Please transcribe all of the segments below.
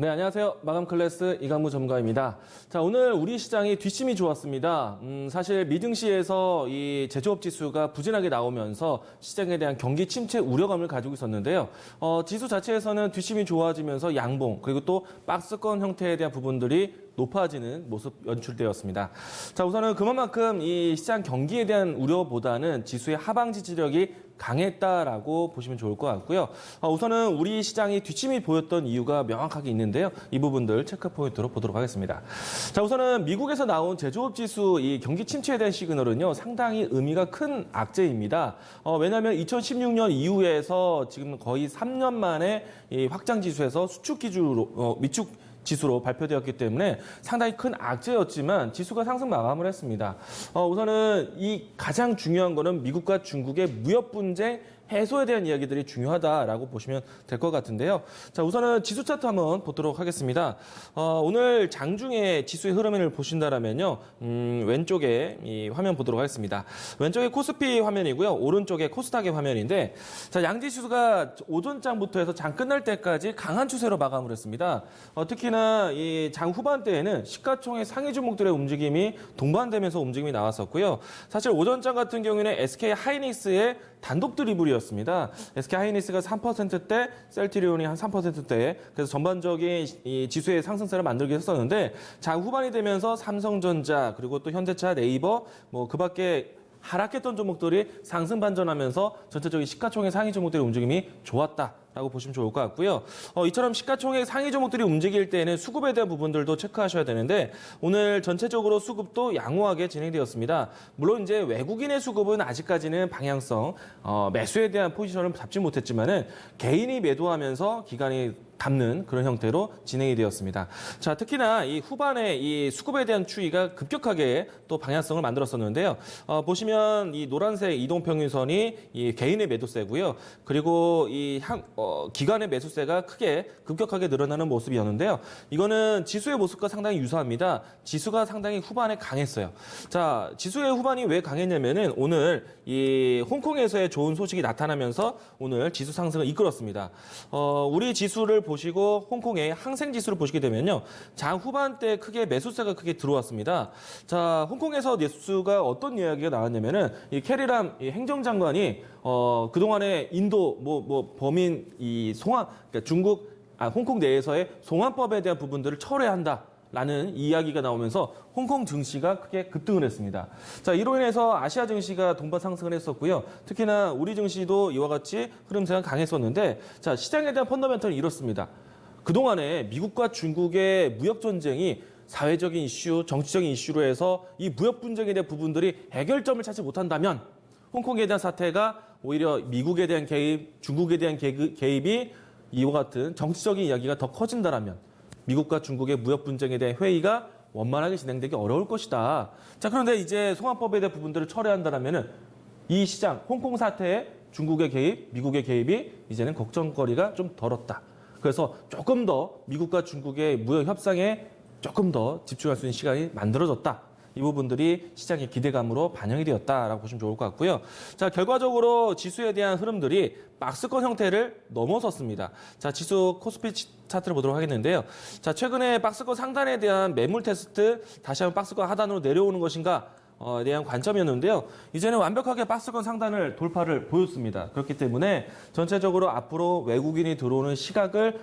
네, 안녕하세요. 마감 클래스 이강무 전문가입니다. 자, 오늘 우리 시장이 뒷심이 좋았습니다. 사실 미증시에서 이 제조업 지수가 부진하게 나오면서 시장에 대한 경기 침체 우려감을 가지고 있었는데요. 지수 자체에서는 뒷심이 좋아지면서 양봉, 그리고 또 박스권 형태에 대한 부분들이 높아지는 모습 연출되었습니다. 자, 우선은 그만큼 이 시장 경기에 대한 우려보다는 지수의 하방 지지력이 강했다라고 보시면 좋을 것 같고요. 우선은 우리 시장이 뒷심이 보였던 이유가 명확하게 있는데요. 이 부분들 체크 포인트로 보도록 하겠습니다. 자, 우선은 미국에서 나온 제조업 지수 이 경기 침체에 대한 시그널은요, 상당히 의미가 큰 악재입니다. 왜냐하면 2016년 이후에서 지금 거의 3년 만에 이 확장 지수에서 수축 기준으로 미축 지수로 발표되었기 때문에 상당히 큰 악재였지만 지수가 상승 마감을 했습니다. 우선은 이 가장 중요한 거는 미국과 중국의 무역 분쟁 해소에 대한 이야기들이 중요하다라고 보시면 될 것 같은데요. 자, 우선은 지수 차트 한번 보도록 하겠습니다. 오늘 장중에 지수의 흐름을 보신다라면요, 왼쪽에 이 화면 보도록 하겠습니다. 왼쪽에 코스피 화면이고요, 오른쪽에 코스닥의 화면인데, 자, 양지수가 오전장부터 해서 장 끝날 때까지 강한 추세로 마감을 했습니다. 특히나 이 장 후반대에는 시가총액 상위 종목들의 움직임이 동반되면서 움직임이 나왔었고요. 사실 오전장 같은 경우에는 SK 하이닉스의 단독 드리블이었습니다. SK 하이닉스가 3%대, 셀트리온이 한 3%대, 그래서 전반적인 이 지수의 상승세를 만들게 했었는데, 장 후반이 되면서 삼성전자, 그리고 또 현대차, 네이버, 뭐 그 밖에 하락했던 종목들이 상승 반전하면서 전체적인 시가총액 상위 종목들의 움직임이 좋았다라고 보시면 좋을 것 같고요. 이처럼 시가총액 상위 종목들이 움직일 때에는 수급에 대한 부분들도 체크하셔야 되는데, 오늘 전체적으로 수급도 양호하게 진행되었습니다. 물론 이제 외국인의 수급은 아직까지는 방향성, 매수에 대한 포지션을 잡지 못했지만은 개인이 매도하면서 기간이 담는 그런 형태로 진행이 되었습니다. 자, 특히나 이 후반에 이 수급에 대한 추이가 급격하게 또 방향성을 만들었었는데요. 보시면 이 노란색 이동평균선이 이 개인의 매도세고요. 그리고 이 기관의 매수세가 크게 급격하게 늘어나는 모습이었는데요. 이거는 지수의 모습과 상당히 유사합니다. 지수가 상당히 후반에 강했어요. 자, 지수의 후반이 왜 강했냐면은 오늘 이 홍콩에서의 좋은 소식이 나타나면서 오늘 지수 상승을 이끌었습니다. 우리 지수를 보시고 홍콩의 항생지수를 보시게 되면요, 장 후반대 크게 매수세가 크게 들어왔습니다. 자, 홍콩에서 매수가 어떤 이야기가 나왔냐면은 이 캐리람 이 행정장관이 그동안에 인도 범인 이 그러니까 홍콩 내에서의 송환법에 대한 부분들을 철회한다. 라는 이야기가 나오면서 홍콩 증시가 크게 급등을 했습니다. 자, 이로 인해서 아시아 증시가 동반 상승을 했었고요. 특히나 우리 증시도 이와 같이 흐름세가 강했었는데, 자, 시장에 대한 펀더멘털은 이렇습니다. 그동안에 미국과 중국의 무역 전쟁이 사회적인 이슈, 정치적인 이슈로 해서 이 무역 분쟁에 대한 부분들이 해결점을 찾지 못한다면 홍콩에 대한 사태가 오히려 미국에 대한 개입, 중국에 대한 개입이 이와 같은 정치적인 이야기가 더 커진다라면 미국과 중국의 무역 분쟁에 대한 회의가 원만하게 진행되기 어려울 것이다. 자, 그런데 이제 송환법에 대한 부분들을 철회한다면은 이 시장, 홍콩 사태에 중국의 개입, 미국의 개입이 이제는 걱정거리가 좀 덜었다. 그래서 조금 더 미국과 중국의 무역 협상에 조금 더 집중할 수 있는 시간이 만들어졌다. 이 부분들이 시장의 기대감으로 반영이 되었다라고 보시면 좋을 것 같고요. 자, 결과적으로 지수에 대한 흐름들이 박스권 형태를 넘어섰습니다. 자, 지수 코스피 차트를 보도록 하겠는데요. 자, 최근에 박스권 상단에 대한 매물 테스트, 다시 한번 박스권 하단으로 내려오는 것인가? 에 대한 관점이었는데요. 이제는 완벽하게 박스권 상단을 돌파를 보였습니다. 그렇기 때문에 전체적으로 앞으로 외국인이 들어오는 시각을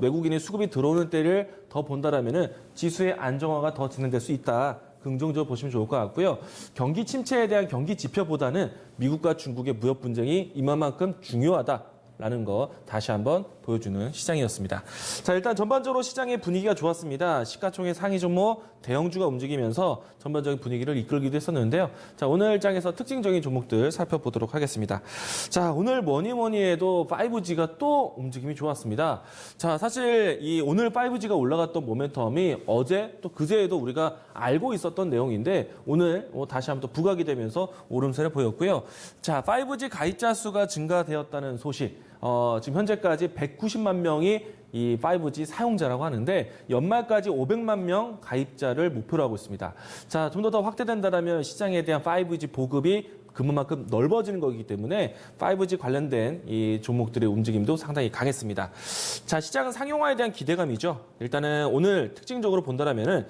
외국인의 수급이 들어오는 때를 더 본다라면은 지수의 안정화가 더 진행될 수 있다. 긍정적으로 보시면 좋을 것 같고요. 경기 침체에 대한 경기 지표보다는 미국과 중국의 무역 분쟁이 이만큼 중요하다라는 거 다시 한번 보여주는 시장이었습니다. 자, 일단 전반적으로 시장의 분위기가 좋았습니다. 시가총액 상위 종목 대형주가 움직이면서 전반적인 분위기를 이끌기도 했었는데요. 자, 오늘 장에서 특징적인 종목들 살펴보도록 하겠습니다. 자, 오늘 뭐니 해도 5G가 또 움직임이 좋았습니다. 자, 사실 이 오늘 5G가 올라갔던 모멘텀이 어제 또 그제에도 우리가 알고 있었던 내용인데 오늘 다시 한번 또 부각이 되면서 오름세를 보였고요. 자, 5G 가입자 수가 증가되었다는 소식. 지금 현재까지 190만 명이 이 5G 사용자라고 하는데 연말까지 500만 명 가입자를 목표로 하고 있습니다. 자, 좀 더 확대된다면 시장에 대한 5G 보급이 그만큼 넓어지는 거기 때문에 5G 관련된 이 종목들의 움직임도 상당히 강했습니다. 자, 시장은 상용화에 대한 기대감이죠. 일단은 오늘 특징적으로 본다면은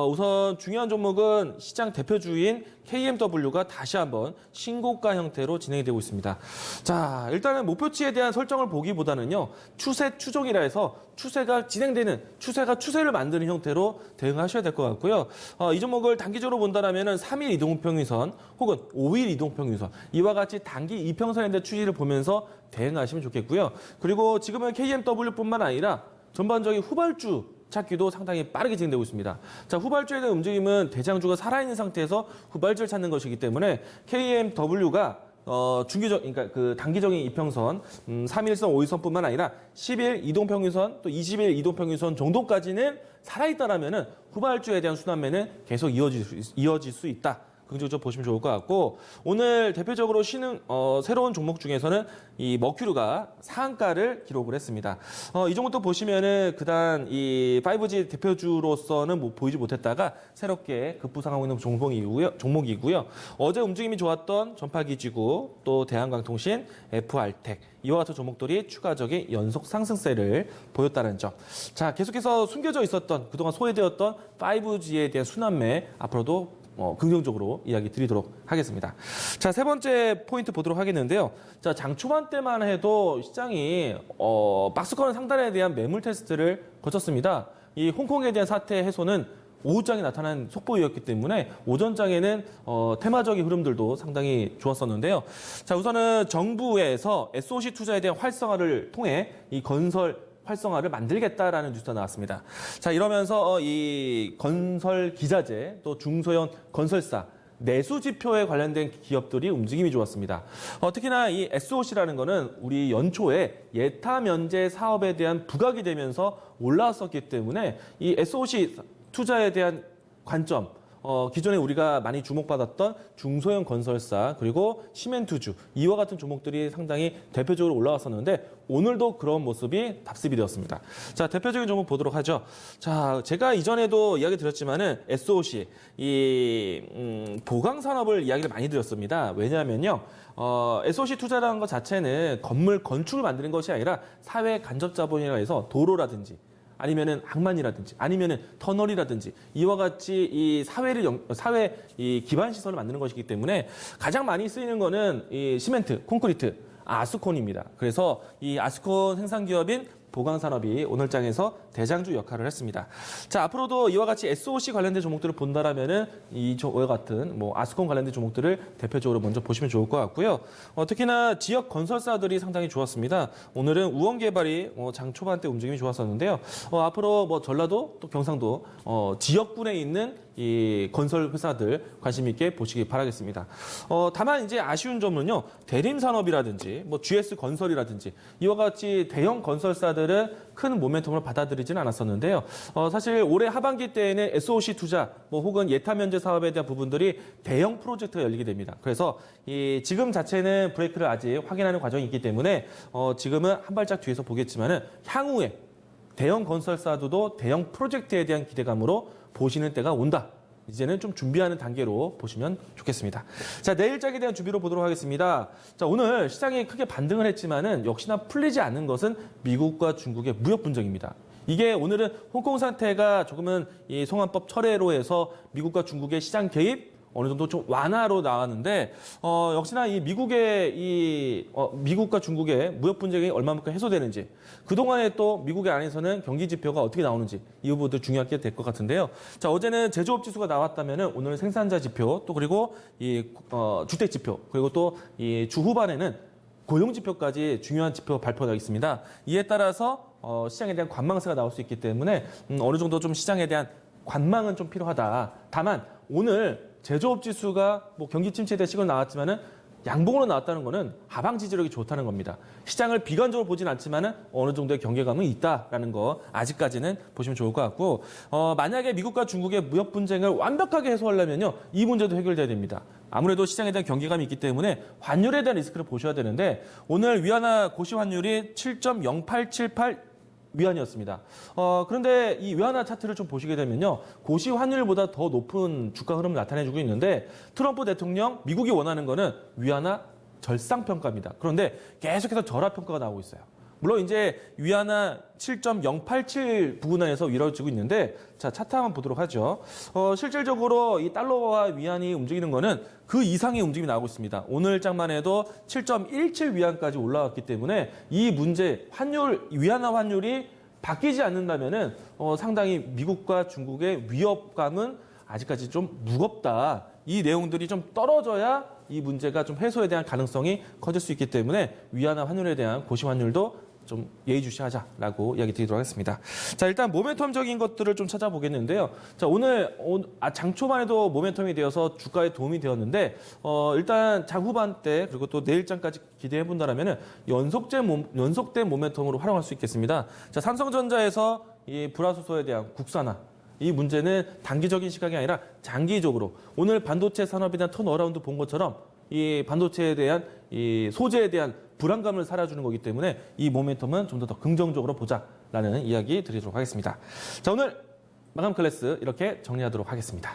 우선 중요한 종목은 시장 대표주인 KMW가 다시 한번 신고가 형태로 진행이 되고 있습니다. 자, 일단은 목표치에 대한 설정을 보기보다는요, 추세 추종이라 해서 추세가 진행되는, 추세가 추세를 만드는 형태로 대응하셔야 될 것 같고요. 이 종목을 단기적으로 본다면은 3일 이동평균선 혹은 5일 이동평균선, 이와 같이 단기 이평선에 대한 추이를 보면서 대응하시면 좋겠고요. 그리고 지금은 KMW뿐만 아니라 전반적인 후발주 찾기도 상당히 빠르게 진행되고 있습니다. 자, 후발주에 대한 움직임은 대장주가 살아있는 상태에서 후발주를 찾는 것이기 때문에 KMW가 그러니까 그 단기적인 이평선, 3일선, 5일선뿐만 아니라 10일 이동평균선, 또 20일 이동평균선 정도까지는 살아있다라면은 후발주에 대한 순환매는 계속 이어질 수 있다. 긍정적으로 보시면 좋을 것 같고, 오늘 대표적으로 새로운 종목 중에서는 이 머큐리가 상한가를 기록을 했습니다. 이 종목도 보시면은 그단 이 5G 대표주로서는 보이지 못했다가 새롭게 급부상하고 있는 종목이고요. 어제 움직임이 좋았던 전파기지구, 또 대한광통신, FR텍, 이와 같은 종목들이 추가적인 연속 상승세를 보였다는 점. 자, 계속해서 숨겨져 있었던, 그동안 소외되었던 5G에 대한 순환매 앞으로도 긍정적으로 이야기 드리도록 하겠습니다. 자, 세 번째 포인트 보도록 하겠는데요. 자, 장 초반 때만 해도 시장이 박스권 상단에 대한 매물 테스트를 거쳤습니다. 이 홍콩에 대한 사태 해소는 오후장에 나타난 속보이었기 때문에 오전장에는 테마적인 흐름들도 상당히 좋았었는데요. 자, 우선은 정부에서 SOC 투자에 대한 활성화를 통해 이 건설 활성화를 만들겠다라는 뉴스가 나왔습니다. 자, 이러면서 이 건설 기자재, 또 중소형 건설사, 내수 지표에 관련된 기업들이 움직임이 좋았습니다. 특히나 이 SOC라는 거는 우리 연초에 예타 면제 사업에 대한 부각이 되면서 올라왔었기 때문에 이 SOC 투자에 대한 관점, 기존에 우리가 많이 주목받았던 중소형 건설사, 그리고 시멘트주, 이와 같은 종목들이 상당히 대표적으로 올라왔었는데 오늘도 그런 모습이 답습이 되었습니다. 자, 대표적인 종목 보도록 하죠. 자, 제가 이전에도 이야기 드렸지만은 SOC, 보강 산업을 이야기를 많이 드렸습니다. 왜냐하면요, SOC 투자라는 것 자체는 건물 건축을 만드는 것이 아니라 사회 간접 자본이라 해서 도로라든지 아니면은 항만이라든지 아니면은 터널이라든지 이와 같이 이 사회 이 기반 시설을 만드는 것이기 때문에 가장 많이 쓰이는 거는 이 시멘트, 콘크리트, 아스콘입니다. 그래서 이 아스콘 생산 기업인 보강산업이 오늘 장에서 대장주 역할을 했습니다. 자, 앞으로도 이와 같이 SOC 관련된 종목들을 본다라면은 이와 같은 아스콘 관련된 종목들을 대표적으로 먼저 보시면 좋을 것 같고요. 특히나 지역 건설사들이 상당히 좋았습니다. 오늘은 우원개발이 장 초반 때 움직임이 좋았었는데요. 앞으로 전라도 또 경상도 지역군에 있는 이 건설 회사들 관심 있게 보시기 바라겠습니다. 다만 이제 아쉬운 점은요, 대림산업이라든지 GS 건설이라든지 이와 같이 대형 건설사들은 큰 모멘텀을 받아들이지는 않았었는데요. 사실 올해 하반기 때에는 SOC 투자 혹은 예타 면제 사업에 대한 부분들이 대형 프로젝트가 열리게 됩니다. 그래서 지금 자체는 브레이크를 아직 확인하는 과정이 있기 때문에 지금은 한 발짝 뒤에서 보겠지만은 향후에 대형 건설사도 대형 프로젝트에 대한 기대감으로 보시는 때가 온다. 이제는 좀 준비하는 단계로 보시면 좋겠습니다. 자, 내일장에 대한 준비로 보도록 하겠습니다. 자, 오늘 시장이 크게 반등을 했지만은 역시나 풀리지 않는 것은 미국과 중국의 무역 분쟁입니다. 이게 오늘은 홍콩 사태가 조금은 이 송환법 철회로 해서 미국과 중국의 시장 개입 어느 정도 좀 완화로 나왔는데 역시나 이 미국과 중국의 무역 분쟁이 얼마만큼 해소되는지, 그동안에 또 미국의 안에서는 경기 지표가 어떻게 나오는지 이 부분도 중요하게 될 것 같은데요. 자, 어제는 제조업 지수가 나왔다면은 오늘 생산자 지표, 또 그리고 주택 지표, 그리고 또 주 후반에는 고용 지표까지 중요한 지표 발표가 있습니다. 이에 따라서 시장에 대한 관망세가 나올 수 있기 때문에 어느 정도 좀 시장에 대한 관망은 좀 필요하다. 다만 오늘 제조업 지수가 경기 침체에 대한 시그널 나왔지만은 양봉으로 나왔다는 거는 하방 지지력이 좋다는 겁니다. 시장을 비관적으로 보진 않지만은 어느 정도의 경계감은 있다라는 거 아직까지는 보시면 좋을 것 같고, 만약에 미국과 중국의 무역 분쟁을 완벽하게 해소하려면요, 이 문제도 해결돼야 됩니다. 아무래도 시장에 대한 경계감이 있기 때문에 환율에 대한 리스크를 보셔야 되는데 오늘 위안화 고시 환율이 7.0878 위안이었습니다. 그런데 이 위안화 차트를 좀 보시게 되면요. 고시 환율보다 더 높은 주가 흐름을 나타내주고 있는데 트럼프 대통령, 미국이 원하는 거는 위안화 절상평가입니다. 그런데 계속해서 절하평가가 나오고 있어요. 물론 이제 위안화 7.087 부근에서 이루어지고 있는데 자 차트 한번 보도록 하죠. 실질적으로 이 달러와 위안이 움직이는 거는 그 이상의 움직임이 나오고 있습니다. 오늘장만 해도 7.17 위안까지 올라왔기 때문에 이 문제 위안화 환율이 바뀌지 않는다면은 상당히 미국과 중국의 위협감은 아직까지 좀 무겁다. 이 내용들이 좀 떨어져야 이 문제가 좀 해소에 대한 가능성이 커질 수 있기 때문에 위안화 환율에 대한 고시 환율도 좀 예의주시하자라고 이야기 드리도록 하겠습니다. 자, 일단 모멘텀적인 것들을 좀 찾아보겠는데요. 자, 오늘 장 초반에도 모멘텀이 되어서 주가에 도움이 되었는데 일단 장 후반 때 그리고 또 내일장까지 기대해 본다라면은 연속된 모멘텀으로 활용할 수 있겠습니다. 자, 삼성전자에서 이 불화수소에 대한 국산화 이 문제는 단기적인 시각이 아니라 장기적으로 오늘 반도체 산업에 대한 턴어라운드 본 것처럼 이 반도체에 대한 이 소재에 대한 불안감을 살아주는 거기 때문에 이 모멘텀은 좀 더 긍정적으로 보자라는 이야기 드리도록 하겠습니다. 자, 오늘 마감 클래스 이렇게 정리하도록 하겠습니다.